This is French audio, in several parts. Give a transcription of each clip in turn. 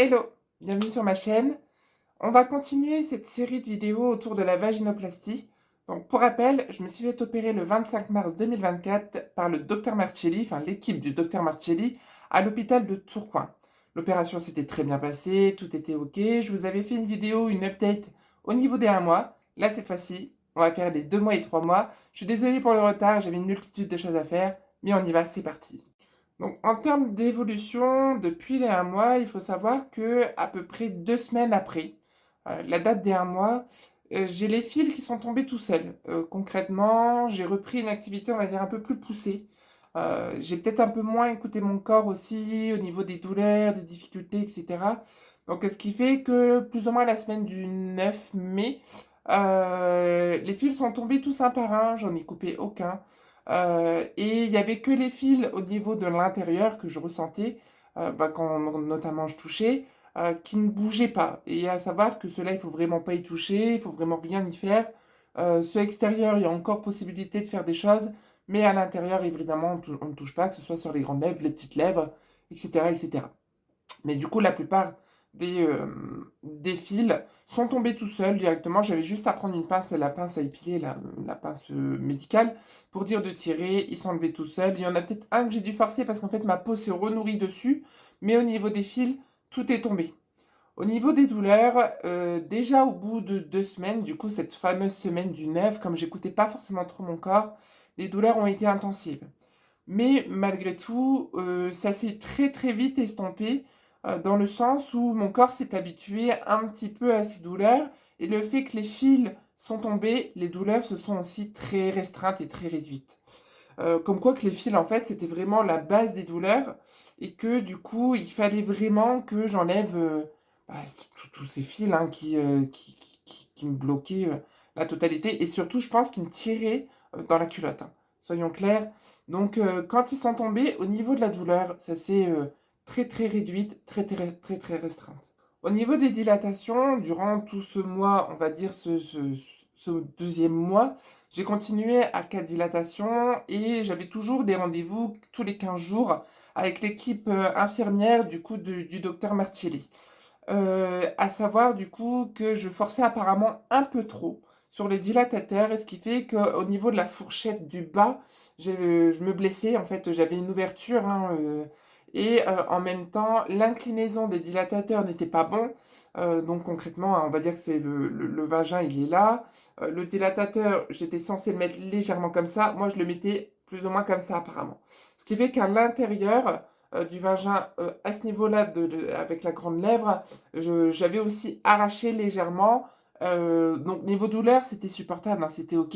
Hello, bienvenue sur ma chaîne. On va continuer cette série de vidéos autour de la vaginoplastie. Donc pour rappel, je me suis fait opérer le 25 mars 2024 par le docteur Marcelli, enfin l'équipe du docteur Marcelli, à l'hôpital de Tourcoing. L'opération s'était très bien passée, tout était ok. Je vous avais fait une vidéo, une update au niveau des 1 mois. Là cette fois-ci, on va faire les 2 mois et 3 mois. Je suis désolée pour le retard, j'avais une multitude de choses à faire, mais on y va, c'est parti. Donc, en termes d'évolution, depuis les 1 mois, il faut savoir que à peu près 2 semaines après la date des 1 mois, j'ai les fils qui sont tombés tout seuls. Concrètement, j'ai repris une activité, on va dire, un peu plus poussée. J'ai peut-être un peu moins écouté mon corps aussi, au niveau des douleurs, des difficultés, etc. Donc, ce qui fait que plus ou moins la semaine du 9 mai, les fils sont tombés tous un par un, j'en ai coupé aucun. Et il y avait que les fils au niveau de l'intérieur que je ressentais, quand notamment je touchais, qui ne bougeaient pas. Et à savoir que ceux-là, il faut vraiment pas y toucher, il faut vraiment rien y faire. Ceux extérieurs, il y a encore possibilité de faire des choses, mais à l'intérieur, évidemment, on ne touche pas, que ce soit sur les grandes lèvres, les petites lèvres, etc., etc. Mais du coup, la plupart des fils sont tombés tout seuls directement. J'avais juste à prendre une pince, la pince à épiler, la pince médicale, pour dire de tirer. Ils sont enlevés tout seuls. Il y en a peut-être un que j'ai dû forcer parce qu'en fait, ma peau s'est renourrie dessus. Mais au niveau des fils, tout est tombé. Au niveau des douleurs, déjà au bout de 2 semaines, du coup, cette fameuse semaine du 9, comme j'écoutais pas forcément trop mon corps, les douleurs ont été intensives. Mais malgré tout, ça s'est très très vite estompé, dans le sens où mon corps s'est habitué un petit peu à ces douleurs et le fait que les fils sont tombés, les douleurs se sont aussi très restreintes et très réduites. Comme quoi que les fils, en fait, c'était vraiment la base des douleurs et que du coup, il fallait vraiment que j'enlève, tous ces fils, hein, qui me bloquaient, la totalité et surtout, je pense qu'ils me tiraient, dans la culotte, hein, soyons clairs. Donc, quand ils sont tombés, au niveau de la douleur, ça s'est, très, très réduite, très, très, très, très restreinte. Au niveau des dilatations, durant tout ce mois, on va dire ce 2e mois, j'ai continué à 4 dilatations et j'avais toujours des rendez-vous tous les 15 jours avec l'équipe, infirmière du coup du docteur Marcelli. À savoir du coup que je forçais apparemment un peu trop sur les dilatateurs et ce qui fait qu'au niveau de la fourchette du bas, je me blessais. En fait, j'avais une ouverture, hein, et en même temps, l'inclinaison des dilatateurs n'était pas bon. Donc concrètement, hein, on va dire que c'est le vagin, il est là. Le dilatateur, j'étais censée le mettre légèrement comme ça. Moi, je le mettais plus ou moins comme ça apparemment. Ce qui fait qu'à l'intérieur du vagin, à ce niveau-là, avec la grande lèvre, j'avais aussi arraché légèrement. Donc niveau douleur, c'était supportable, hein, c'était ok.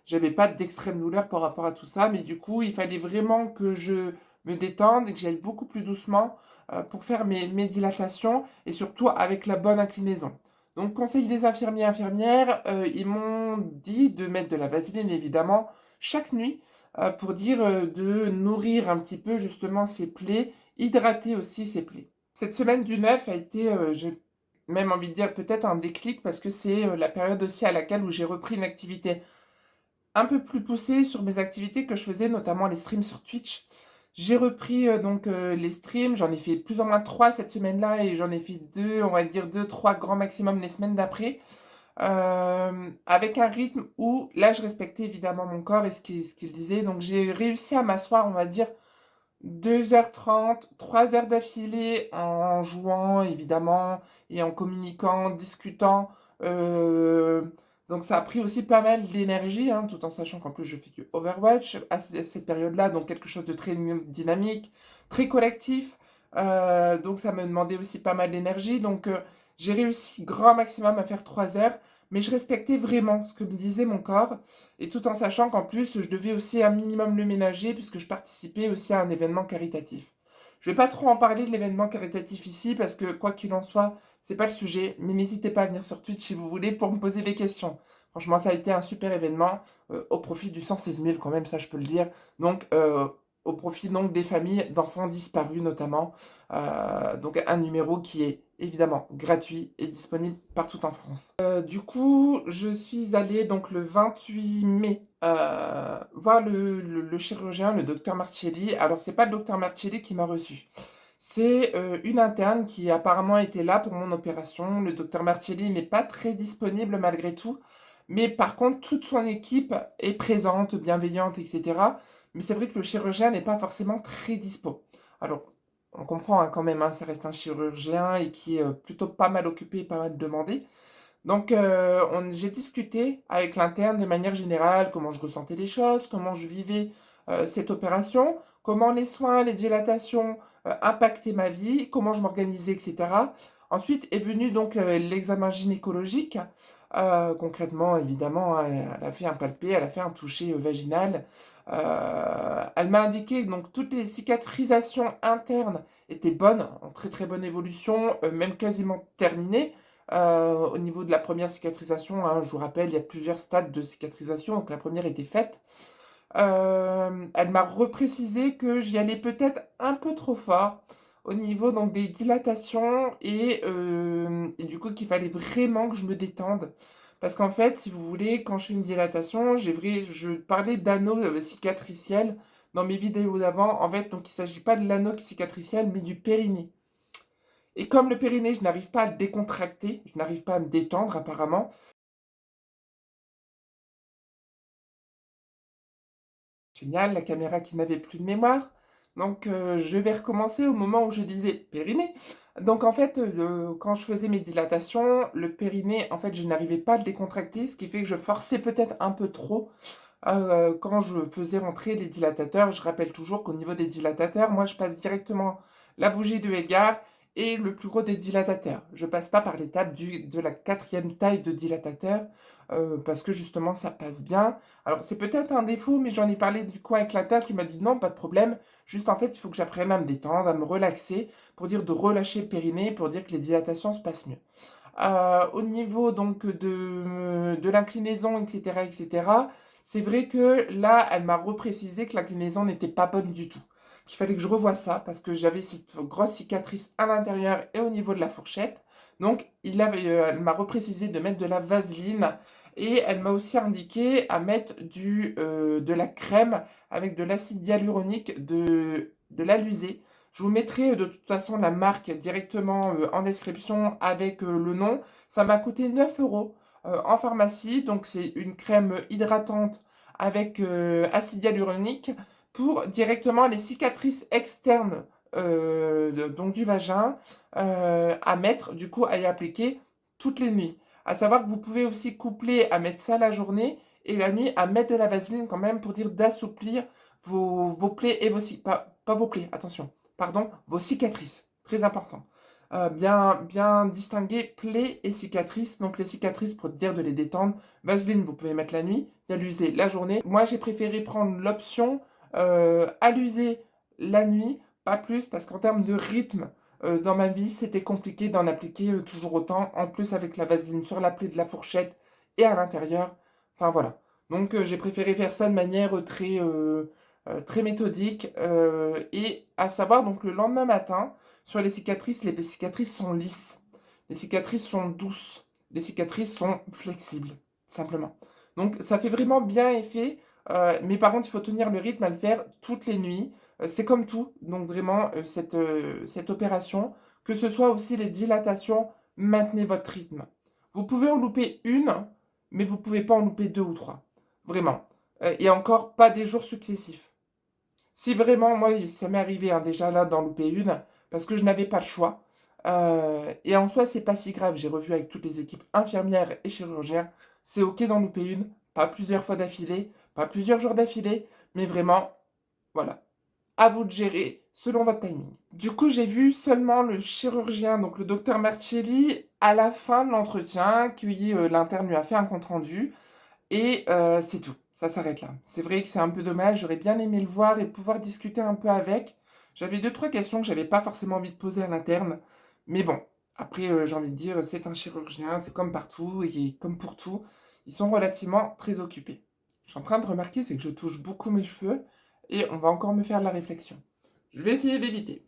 J'avais pas d'extrême douleur par rapport à tout ça, mais du coup, il fallait vraiment que je me détende et que j'aille beaucoup plus doucement pour faire mes dilatations et surtout avec la bonne inclinaison. Donc conseil des infirmiers et infirmières, ils m'ont dit de mettre de la vaseline évidemment chaque nuit pour dire de nourrir un petit peu justement ces plaies, hydrater aussi ces plaies. Cette semaine du 9 a été, j'ai même envie de dire peut-être un déclic parce que c'est la période aussi à laquelle où j'ai repris une activité un peu plus poussée sur mes activités que je faisais, notamment les streams sur Twitch. J'ai repris donc les streams, j'en ai fait plus ou moins 3 cette semaine-là et j'en ai fait 2, on va dire 2, 3 grand maximum les semaines d'après. Avec un rythme où là je respectais évidemment mon corps et ce qu'il disait. Donc j'ai réussi à m'asseoir, on va dire, 2h30, 3 heures d'affilée en jouant évidemment et en communiquant, discutant. Euh, donc ça a pris aussi pas mal d'énergie, hein, tout en sachant qu'en plus je fais du Overwatch à cette période-là, donc quelque chose de très dynamique, très collectif. Donc ça me demandait aussi pas mal d'énergie. Donc j'ai réussi grand maximum à faire 3 heures, mais je respectais vraiment ce que me disait mon corps. Et tout en sachant qu'en plus, je devais aussi un minimum le ménager puisque je participais aussi à un événement caritatif. Je vais pas trop en parler de l'événement caritatif ici parce que quoi qu'il en soit, c'est pas le sujet, mais n'hésitez pas à venir sur Twitch si vous voulez pour me poser des questions. Franchement, ça a été un super événement au profit du 116 000 quand même, ça je peux le dire. Donc, au profit donc des familles d'enfants disparus notamment. Donc un numéro qui est évidemment gratuit et disponible partout en France. Du coup, je suis allée donc le 28 mai voir le chirurgien, le docteur Marcelli. Alors, c'est pas le docteur Marcelli qui m'a reçu. C'est, une interne qui apparemment était là pour mon opération. Le docteur Marcelli n'est pas très disponible malgré tout, mais par contre toute son équipe est présente, bienveillante et cetera. Mais c'est vrai que le chirurgien n'est pas forcément très dispo. Alors, on comprend, hein, quand même, hein, ça reste un chirurgien et qui est, plutôt pas mal occupé et pas mal demandé. Donc, on j'ai discuté avec l'interne de manière générale, comment je ressentais les choses, comment je vivais, cette opération, comment les soins, les dilatations, impactaient ma vie, comment je m'organisais et cetera. Ensuite est venu donc, l'examen gynécologique. Concrètement, évidemment, hein, elle a fait un palpé, elle a fait un toucher, vaginal. Elle m'a indiqué que donc toutes les cicatrisations internes étaient bonnes, en très, très bonne évolution, même quasiment terminées. Au niveau de la première cicatrisation, hein, je vous rappelle, il y a plusieurs stades de cicatrisation, donc la première était faite. Elle m'a reprécisé que j'y allais peut-être un peu trop fort au niveau donc des dilatations et du coup qu'il fallait vraiment que je me détende. Parce qu'en fait, si vous voulez, quand je fais une dilatation, je parlais d'anneau cicatriciel dans mes vidéos d'avant. En fait, donc il ne s'agit pas de l'anneau cicatriciel, mais du périnée. Et comme le périnée, je n'arrive pas à le décontracter, je n'arrive pas à me détendre apparemment. Génial, la caméra qui n'avait plus de mémoire. Donc je vais recommencer au moment où je disais périnée. Donc en fait, quand je faisais mes dilatations, le périnée, en fait, je n'arrivais pas à le décontracter, ce qui fait que je forçais peut-être un peu trop quand je faisais rentrer les dilatateurs. Je rappelle toujours qu'au niveau des dilatateurs, moi je passe directement la bougie de Edgar et le plus gros des dilatateurs. Je passe pas par l'étape de la quatrième taille de dilatateur parce que justement ça passe bien. Alors c'est peut-être un défaut, mais j'en ai parlé du coup avec l'interne qui m'a dit non, pas de problème. Juste en fait, il faut que j'apprenne à me détendre, à me relaxer pour dire de relâcher le périnée, pour dire que les dilatations se passent mieux. Au niveau donc de l'inclinaison, etc., etc., c'est vrai que là, elle m'a reprécisé que l'inclinaison n'était pas bonne du tout. Qu'il fallait que je revoie ça parce que j'avais cette grosse cicatrice à l'intérieur et au niveau de la fourchette. Donc, elle m'a reprécisé de mettre de la vaseline et elle m'a aussi indiqué à mettre de la crème avec de l'acide hyaluronique de l'Alizé. Je vous mettrai de toute façon la marque directement en description avec le nom. Ça m'a coûté 9 euros en pharmacie. Donc c'est une crème hydratante avec acide hyaluronique pour directement les cicatrices externes donc du vagin à mettre, du coup à y appliquer toutes les nuits. À savoir que vous pouvez aussi coupler à mettre ça la journée et la nuit à mettre de la vaseline quand même pour dire d'assouplir vos plaies et pas vos plaies, attention pardon, vos cicatrices. Très important. Bien distinguer plaies et cicatrices. Donc les cicatrices, pour dire de les détendre, vaseline, vous pouvez mettre la nuit, y l'user la journée. Moi, j'ai préféré prendre l'option à l'user la nuit, pas plus, parce qu'en termes de rythme, dans ma vie, c'était compliqué d'en appliquer toujours autant. En plus, avec la vaseline sur la plaie de la fourchette et à l'intérieur. Enfin voilà. Donc j'ai préféré faire ça de manière très méthodique. Et à savoir, donc le lendemain matin, sur les cicatrices sont lisses. Les cicatrices sont douces. Les cicatrices sont flexibles, simplement. Donc ça fait vraiment bien effet. Mais par contre, il faut tenir le rythme à le faire toutes les nuits. C'est comme tout. Donc vraiment, cette opération, que ce soit aussi les dilatations, maintenez votre rythme. Vous pouvez en louper une, mais vous ne pouvez pas en louper deux ou trois. Vraiment. Et encore, pas des jours successifs. Si vraiment, moi, ça m'est arrivé hein, déjà là d'en louper une, parce que je n'avais pas le choix. Et en soi, c'est pas si grave. J'ai revu avec toutes les équipes infirmières et chirurgiens. C'est ok d'en louper une, pas plusieurs fois d'affilée, pas plusieurs jours d'affilée, mais vraiment, voilà. À vous de gérer selon votre timing. Du coup, j'ai vu seulement le chirurgien, donc le docteur Marcelli, à la fin de l'entretien, qui l'interne lui a fait un compte-rendu. Et c'est tout, ça s'arrête là. C'est vrai que c'est un peu dommage, j'aurais bien aimé le voir et pouvoir discuter un peu avec. J'avais deux, trois questions que j'avais pas forcément envie de poser à l'interne. Mais bon, après, j'ai envie de dire, c'est un chirurgien, c'est comme partout, et comme pour tout, ils sont relativement très occupés. Je suis en train de remarquer, c'est que je touche beaucoup mes cheveux, et on va encore me faire de la réflexion. Je vais essayer d'éviter.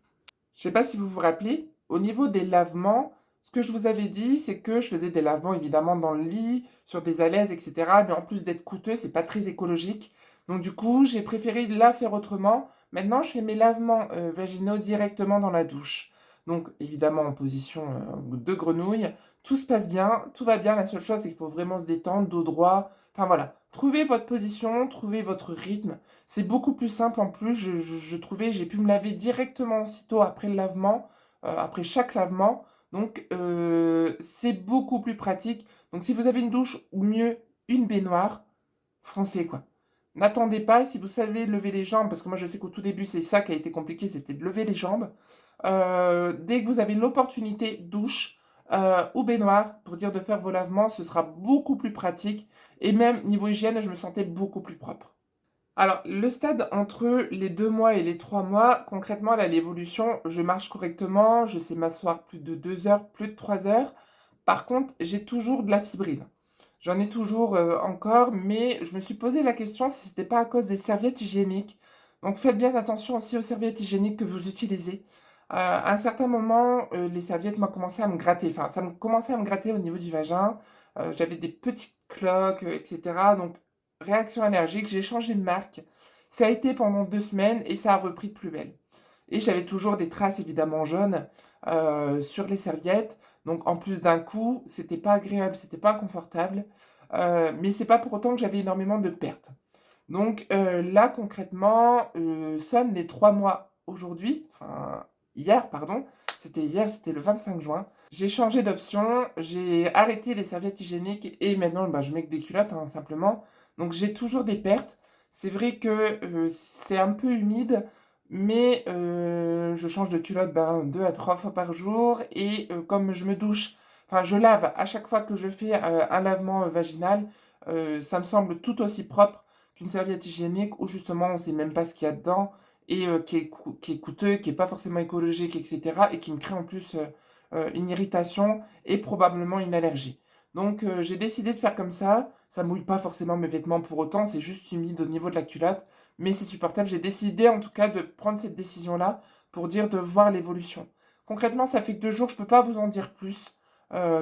Je sais pas si vous vous rappelez, au niveau des lavements, ce que je vous avais dit, c'est que je faisais des lavements évidemment dans le lit, sur des alaises, etc. Mais en plus d'être coûteux, c'est pas très écologique. Donc du coup, j'ai préféré la faire autrement, Maintenant, je fais mes lavements, vaginaux directement dans la douche. Donc évidemment en position, de grenouille. Tout se passe bien, tout va bien. La seule chose, c'est qu'il faut vraiment se détendre, dos droit. Enfin voilà, trouvez votre position, trouvez votre rythme. C'est beaucoup plus simple en plus, je trouvais, j'ai pu me laver directement aussitôt après le lavement, après chaque lavement. Donc c'est beaucoup plus pratique. Donc si vous avez une douche ou mieux une baignoire, foncez quoi. N'attendez pas, si vous savez lever les jambes, parce que moi je sais qu'au tout début c'est ça qui a été compliqué, c'était de lever les jambes. Dès que vous avez l'opportunité, douche ou baignoire, pour dire de faire vos lavements, ce sera beaucoup plus pratique. Et même niveau hygiène, je me sentais beaucoup plus propre. Alors, le stade entre les 2 mois et les 3 mois, concrètement, là, l'évolution, je marche correctement, je sais m'asseoir plus de 2 heures, plus de 3 heures. Par contre, j'ai toujours de la fibrine. J'en ai toujours encore, mais je me suis posé la question si c'était pas à cause des serviettes hygiéniques. Donc faites bien attention aussi aux serviettes hygiéniques que vous utilisez. À un certain moment, les serviettes m'ont commencé à me gratter. Enfin, ça me commençait à me gratter au niveau du vagin. J'avais des petites cloques, etc. Donc réaction allergique, j'ai changé de marque. Ça a été pendant 2 semaines et ça a repris de plus belle. Et j'avais toujours des traces évidemment jaunes sur les serviettes. Donc en plus d'un coup, c'était pas agréable, c'était pas confortable. Mais c'est pas pour autant que j'avais énormément de pertes. Donc là concrètement, sonnent les 3 mois aujourd'hui, enfin hier pardon, c'était hier, c'était le 25 juin. J'ai changé d'option, j'ai arrêté les serviettes hygiéniques et maintenant bah, je mets que des culottes hein, simplement. Donc j'ai toujours des pertes. C'est vrai que c'est un peu humide, mais je change de culotte ben, 2 à 3 fois par jour et comme je me douche, enfin je lave à chaque fois que je fais un lavement vaginal, ça me semble tout aussi propre qu'une serviette hygiénique où justement on ne sait même pas ce qu'il y a dedans et qui est coûteux, qui n'est pas forcément écologique, etc. et qui me crée en plus une irritation et probablement une allergie. Donc j'ai décidé de faire comme ça mouille pas forcément mes vêtements pour autant, c'est juste humide au niveau de la culotte, mais c'est supportable. J'ai décidé en tout cas de prendre cette décision-là pour dire de voir l'évolution. Concrètement, ça fait que 2 jours, je ne peux pas vous en dire plus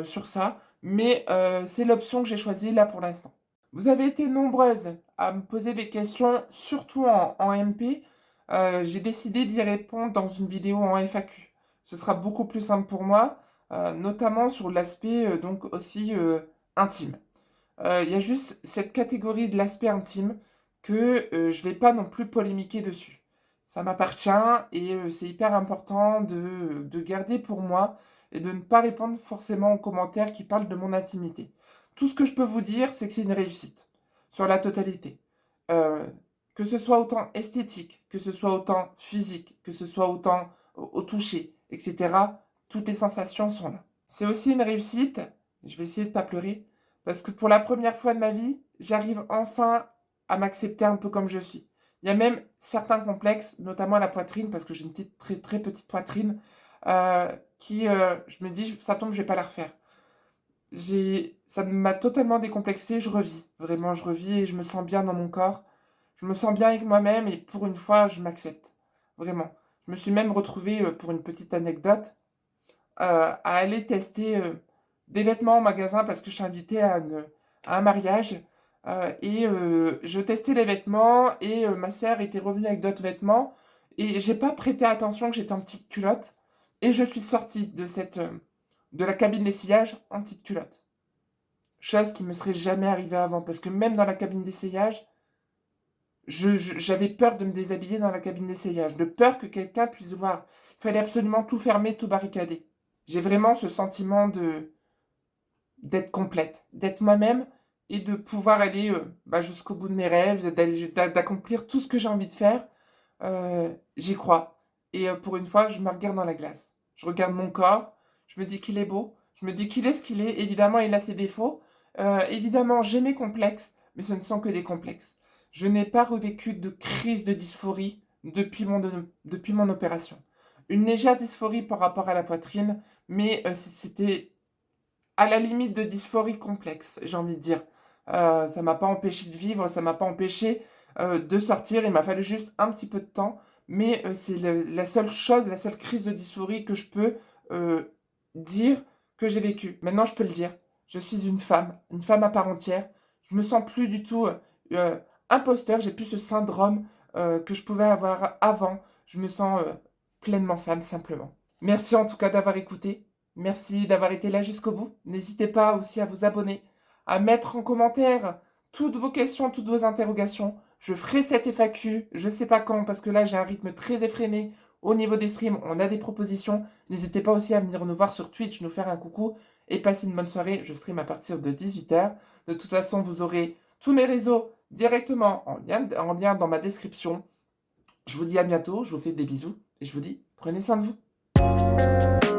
sur ça, mais c'est l'option que j'ai choisie là pour l'instant. Vous avez été nombreuses à me poser des questions, surtout en MP. J'ai décidé d'y répondre dans une vidéo en FAQ. Ce sera beaucoup plus simple pour moi, notamment sur l'aspect donc aussi intime. Il y a juste cette catégorie de l'aspect intime que je vais pas non plus polémiquer dessus. Ça m'appartient et c'est hyper important de garder pour moi et de ne pas répondre forcément aux commentaires qui parlent de mon intimité. Tout ce que je peux vous dire, c'est que c'est une réussite sur la totalité. Euh, que ce soit autant esthétique, que ce soit autant physique, que ce soit autant au toucher, etc. Toutes les sensations sont là. C'est aussi une réussite, je vais essayer de ne pas pleurer, parce que pour la première fois de ma vie, j'arrive enfin à m'accepter un peu comme je suis. Il y a même certains complexes, notamment à la poitrine, parce que j'ai une très, très petite poitrine, je me dis, ça tombe, je vais pas la refaire. Ça m'a totalement décomplexée, je revis. Vraiment, je revis et je me sens bien dans mon corps. Je me sens bien avec moi-même et pour une fois, je m'accepte. Vraiment. Je me suis même retrouvée, pour une petite anecdote, à aller tester des vêtements en magasin parce que je suis invitée à un mariage. Et je testais les vêtements et ma sœur était revenue avec d'autres vêtements. Et j'ai pas prêté attention que j'étais en petite culotte. Et je suis sortie de la cabine d'essayage en petite culotte. Chose qui me serait jamais arrivée avant. Parce que même dans la cabine d'essayage, j'avais peur de me déshabiller dans la cabine d'essayage. De peur que quelqu'un puisse voir. Il fallait absolument tout fermer, tout barricader. J'ai vraiment ce sentiment d'être complète, d'être moi-même et de pouvoir aller bah, jusqu'au bout de mes rêves, d'accomplir tout ce que j'ai envie de faire. J'y crois. Et pour une fois, je me regarde dans la glace. Je regarde mon corps, je me dis qu'il est beau, je me dis qu'il est ce qu'il est. Évidemment, il a ses défauts. Évidemment, j'ai mes complexes, mais ce ne sont que des complexes. Je n'ai pas revécu de crise de dysphorie depuis mon opération. Une légère dysphorie par rapport à la poitrine, mais c'était à la limite de dysphorie complexe, j'ai envie de dire. Ça m'a pas empêché de vivre, ça m'a pas empêché de sortir. Il m'a fallu juste un petit peu de temps, mais c'est la seule chose, la seule crise de dysphorie que je peux euh, dire que j'ai vécue. Maintenant, je peux le dire. Je suis une femme à part entière. Je me sens plus du tout euh, imposteur. J'ai plus ce syndrome que je pouvais avoir avant. Je me sens pleinement femme, simplement. Merci en tout cas d'avoir écouté. Merci d'avoir été là jusqu'au bout. N'hésitez pas aussi à vous abonner, à mettre en commentaire toutes vos questions, toutes vos interrogations. Je ferai cette FAQ, je ne sais pas quand, parce que là j'ai un rythme très effréné au niveau des streams. On a des propositions. N'hésitez pas aussi à venir nous voir sur Twitch, nous faire un coucou et passer une bonne soirée. Je stream à partir de 18h. De toute façon, vous aurez tous mes réseaux directement en lien dans ma description. Je vous dis à bientôt, je vous fais des bisous et je vous dis prenez soin de vous.